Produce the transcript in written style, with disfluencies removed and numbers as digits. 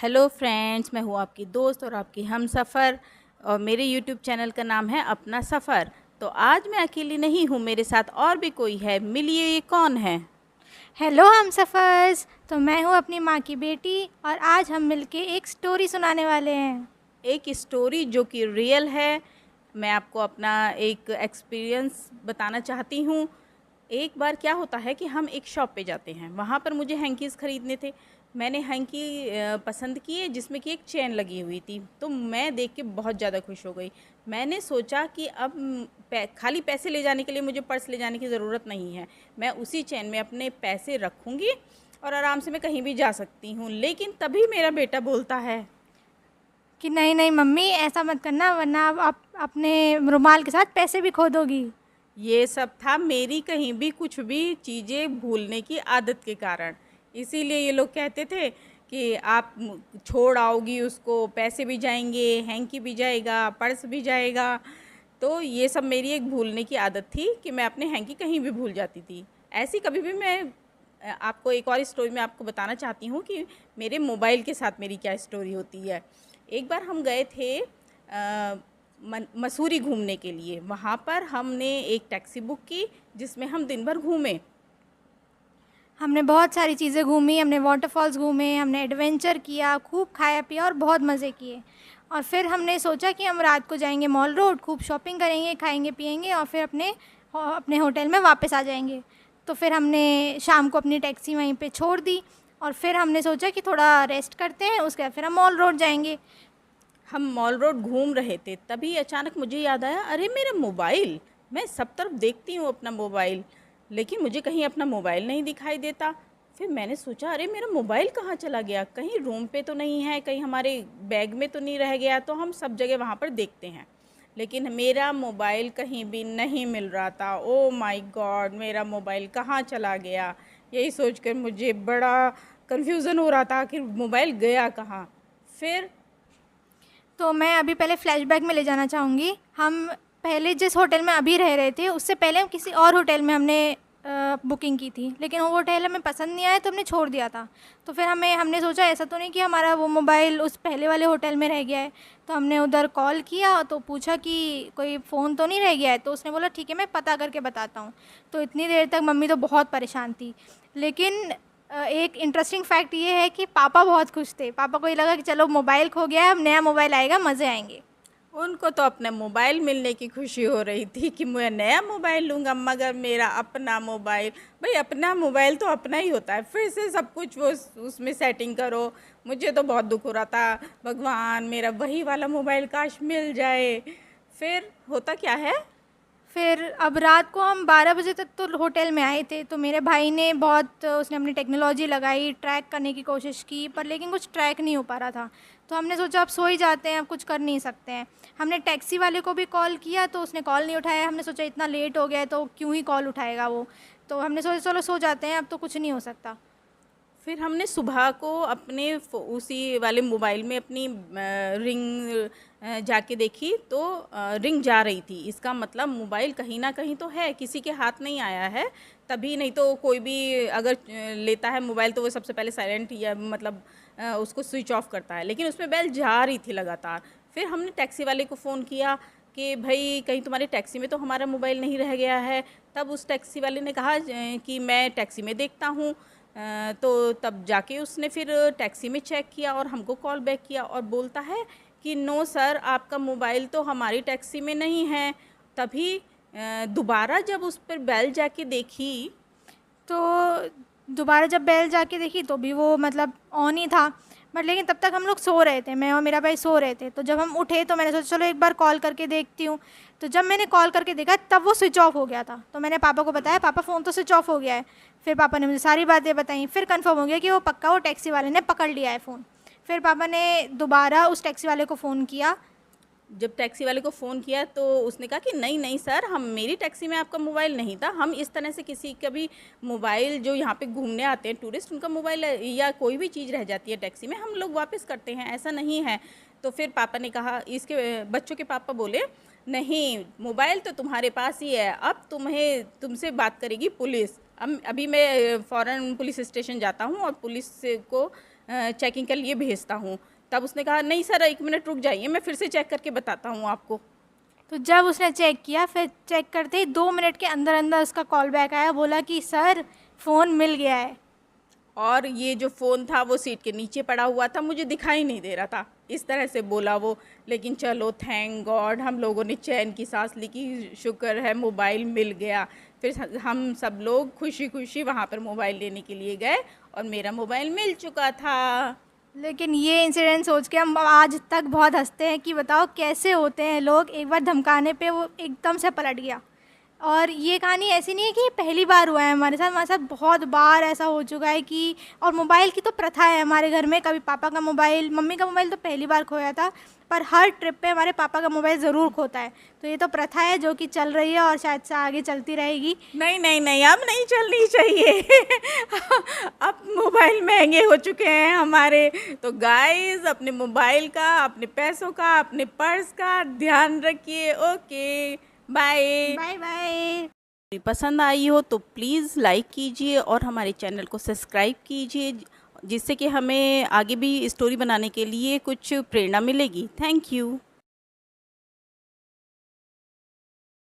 Hello friends, मैं हूँ आपकी दोस्त और आपकी हमसफ़र और मेरे यूट्यूब चैनल का नाम है अपना सफ़र। तो आज मैं अकेली नहीं हूँ, मेरे साथ और भी कोई है। मिलिए, ये कौन है? हेलो हम सफ़र्स। तो मैं हूँ अपनी माँ की बेटी और आज हम मिलके एक स्टोरी सुनाने वाले हैं। एक स्टोरी जो कि रियल है। मैं आपको अपना एक एक्सपीरियंस बताना चाहती हूँ। एक बार क्या होता है कि हम एक शॉप पे जाते हैं, वहाँ पर मुझे हैंकीज़ ख़रीदने थे। मैंने हैंकी पसंद किए जिसमें कि एक चेन लगी हुई थी, तो मैं देख के बहुत ज़्यादा खुश हो गई। मैंने सोचा कि अब खाली पैसे ले जाने के लिए मुझे पर्स ले जाने की ज़रूरत नहीं है। मैं उसी चेन में अपने पैसे रखूँगी और आराम से मैं कहीं भी जा सकती हूँ। लेकिन तभी मेरा बेटा बोलता है कि नहीं नहीं मम्मी, ऐसा मत करना वरना आप अपने रुमाल के साथ पैसे भी खो दोगी। ये सब था मेरी कहीं भी कुछ भी चीज़ें भूलने की आदत के कारण। इसीलिए ये लोग कहते थे कि आप छोड़ आओगी उसको, पैसे भी जाएंगे, हैंकी भी जाएगा, पर्स भी जाएगा। तो ये सब मेरी एक भूलने की आदत थी कि मैं अपने हैंकी कहीं भी भूल जाती थी। ऐसी कभी भी मैं आपको एक और स्टोरी में आपको बताना चाहती हूँ कि मेरे मोबाइल के साथ मेरी क्या स्टोरी होती है। एक बार हम गए थे मसूरी घूमने के लिए। वहाँ पर हमने एक टैक्सी बुक की जिसमें हम दिन भर घूमे। हमने बहुत सारी चीज़ें घूमी, हमने वाटरफॉल्स घूमे, हमने एडवेंचर किया, खूब खाया पिया और बहुत मज़े किए। और फिर हमने सोचा कि हम रात को जाएंगे मॉल रोड, खूब शॉपिंग करेंगे, खाएंगे पिएंगे और फिर अपने अपने होटल में वापस आ जाएंगे। तो फिर हमने शाम को अपनी टैक्सी वहीं पे छोड़ दी और फिर हमने सोचा कि थोड़ा रेस्ट करते हैं, उसके बाद फिर हम मॉल रोड जाएंगे। हम मॉल रोड घूम रहे थे, तभी अचानक मुझे याद आया, अरे मेरा मोबाइल। मैं सब तरफ देखती हूँ अपना मोबाइल, लेकिन मुझे कहीं अपना मोबाइल नहीं दिखाई देता। फिर मैंने सोचा, अरे मेरा मोबाइल कहाँ चला गया? कहीं रूम पे तो नहीं है, कहीं हमारे बैग में तो नहीं रह गया। तो हम सब जगह वहाँ पर देखते हैं, लेकिन मेरा मोबाइल कहीं भी नहीं मिल रहा था। ओ माय गॉड, मेरा मोबाइल कहाँ चला गया? यही सोचकर मुझे बड़ा कन्फ्यूज़न हो रहा था कि मोबाइल गया कहाँ। फिर तो मैं अभी पहले फ्लैशबैक में ले जाना चाहूँगी। हम पहले जिस होटल में अभी रह रहे थे उससे पहले हम किसी और होटल में हमने बुकिंग की थी, लेकिन वो होटल हमें पसंद नहीं आया तो हमने छोड़ दिया था। तो फिर हमने सोचा ऐसा तो नहीं कि हमारा वो मोबाइल उस पहले वाले होटल में रह गया है। तो हमने उधर कॉल किया तो पूछा कि कोई फ़ोन तो नहीं रह गया है। तो उसने बोला ठीक है, मैं पता करके बताता हूँ। तो इतनी देर तक मम्मी तो बहुत परेशान थी। लेकिन एक इंटरेस्टिंग फैक्ट ये है कि पापा बहुत खुश थे। पापा को ये लगा कि चलो मोबाइल खो गया है, अब नया मोबाइल आएगा, मज़े आएंगे। उनको तो अपने मोबाइल मिलने की खुशी हो रही थी कि मैं नया मोबाइल लूँगा, मगर मेरा अपना मोबाइल, भाई अपना मोबाइल तो अपना ही होता है। फिर से सब कुछ वो उसमें सेटिंग करो। मुझे तो बहुत दुख हो रहा था, भगवान मेरा वही वाला मोबाइल काश मिल जाए। फिर होता क्या है, फिर अब रात को हम 12 बजे तक तो होटल में आए थे। तो मेरे भाई ने बहुत उसने अपनी टेक्नोलॉजी लगाई, ट्रैक करने की कोशिश की, पर लेकिन कुछ ट्रैक नहीं हो पा रहा था। तो हमने सोचा अब सो ही जाते हैं, अब कुछ कर नहीं सकते हैं। हमने टैक्सी वाले को भी कॉल किया तो उसने कॉल नहीं उठाया। हमने सोचा इतना लेट हो गया है तो क्यों ही कॉल उठाएगा वो। तो हमने सोचा चलो सो जाते हैं, अब तो कुछ नहीं हो सकता। फिर हमने सुबह को अपने उसी वाले मोबाइल में अपनी रिंग जाके देखी, तो रिंग जा रही थी। इसका मतलब मोबाइल कहीं ना कहीं तो है, किसी के हाथ नहीं आया है। तभी नहीं तो कोई भी अगर लेता है मोबाइल तो वो सबसे पहले साइलेंट या मतलब उसको स्विच ऑफ करता है, लेकिन उसमें बेल जा रही थी लगातार। फिर हमने टैक्सी वाले को फ़ोन किया कि भाई कहीं तुम्हारी टैक्सी में तो हमारा मोबाइल नहीं रह गया है। तब उस टैक्सी वाले ने कहा कि मैं टैक्सी में देखता हूँ। तो तब जाके उसने फिर टैक्सी में चेक किया और हमको कॉल बैक किया और बोलता है कि नो सर, आपका मोबाइल तो हमारी टैक्सी में नहीं है। तभी दोबारा जब उस पर बेल जाके देखी, तो दोबारा जब बेल जाके देखी तो भी वो मतलब ऑन ही था। बट लेकिन तब तक हम लोग सो रहे थे, मैं और मेरा भाई सो रहे थे। तो जब हम उठे तो मैंने सोचा चलो एक बार कॉल करके देखती हूँ। तो जब मैंने कॉल करके देखा तब वो स्विच ऑफ हो गया था। तो मैंने पापा को बताया, पापा फ़ोन तो स्विच ऑफ हो गया है। फिर पापा ने मुझे सारी बातें बताई। फिर कंफर्म हो गया कि वो पक्का वो टैक्सी वाले ने पकड़ लिया है फ़ोन। फिर पापा ने दोबारा उस टैक्सी वाले को फ़ोन किया। जब टैक्सी वाले को फ़ोन किया तो उसने कहा कि नहीं नहीं सर, हम मेरी टैक्सी में आपका मोबाइल नहीं था। हम इस तरह से किसी का भी मोबाइल, जो यहाँ पे घूमने आते हैं टूरिस्ट, उनका मोबाइल या कोई भी चीज़ रह जाती है टैक्सी में, हम लोग वापस करते हैं, ऐसा नहीं है। तो फिर पापा ने कहा, इसके बच्चों के पापा बोले, नहीं मोबाइल तो तुम्हारे पास ही है, अब तुमसे बात करेगी पुलिस। अब अभी मैं फ़ौरन पुलिस स्टेशन जाता हूँ और पुलिस को चेकिंग के लिए भेजता हूँ। तब उसने कहा नहीं सर 1 मिनट रुक जाइए, मैं फिर से चेक करके बताता हूँ आपको। तो जब उसने चेक किया, फिर चेक करते ही 2 मिनट के अंदर अंदर उसका कॉल बैक आया, बोला कि सर फ़ोन मिल गया है। और ये जो फ़ोन था वो सीट के नीचे पड़ा हुआ था, मुझे दिखाई नहीं दे रहा था, इस तरह से बोला वो। लेकिन चलो थैंक गॉड, हम लोगों ने चैन की सांस ली कि शुक्र है मोबाइल मिल गया। फिर हम सब लोग खुशी खुशी वहाँ पर मोबाइल लेने के लिए गए और मेरा मोबाइल मिल चुका था। लेकिन ये इंसिडेंट सोच के हम आज तक बहुत हंसते हैं कि बताओ कैसे होते हैं लोग, एक बार धमकाने पे वो एकदम से पलट गया। और ये कहानी ऐसी नहीं है कि ये पहली बार हुआ है हमारे साथ बहुत बार ऐसा हो चुका है कि, और मोबाइल की तो प्रथा है हमारे घर में, कभी पापा का मोबाइल, मम्मी का मोबाइल तो पहली बार खोया था, पर हर ट्रिप पे हमारे पापा का मोबाइल ज़रूर खोता है। तो ये तो प्रथा है जो कि चल रही है और शायद से आगे चलती रहेगी। नहीं नहीं नहीं, अब नहीं चलनी चाहिए। अब मोबाइल महंगे हो चुके हैं हमारे। तो गाइस अपने मोबाइल का, अपने पैसों का, अपने पर्स का ध्यान रखिए। Okay bye bye bye. पसंद आई हो तो प्लीज़ लाइक कीजिए और हमारे चैनल को सब्सक्राइब कीजिए, जिससे कि हमें आगे भी स्टोरी बनाने के लिए कुछ प्रेरणा मिलेगी। Thank you.